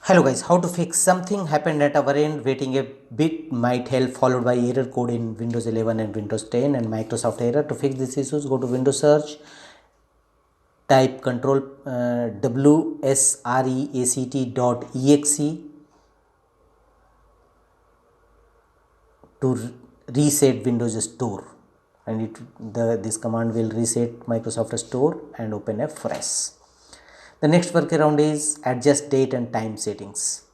Hello guys, how to fix something happened at our end, waiting a bit might help, followed by error code in Windows 11 and Windows 10 and Microsoft error. To fix these issues, go to Windows search, type control wsreset.exe to reset Windows Store, and this command will reset Microsoft Store and open a fresh. The next workaround is adjust date and time settings.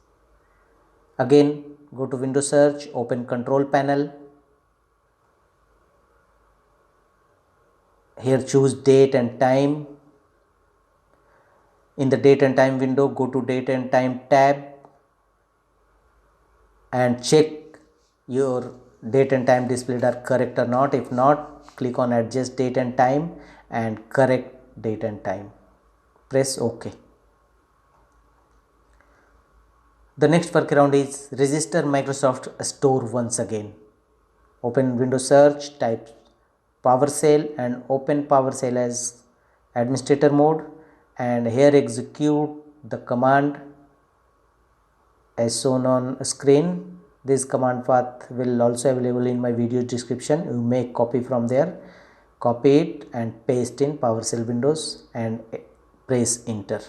Again, go to Windows search, open control panel. Here choose date and time. In the date and time window, go to date and time tab and check your date and time displayed are correct or not. If not, click on adjust date and time and correct date and time. Press OK. The next workaround is register Microsoft Store once again. Open Windows search, type PowerShell and open PowerShell as administrator mode, and here execute the command as shown on screen. This command path will also available in my video description. You may copy from there, copy it and paste in PowerShell Windows and press enter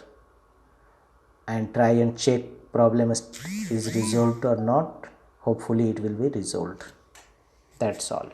and try and check problem is resolved or not. Hopefully it will be resolved. That's all.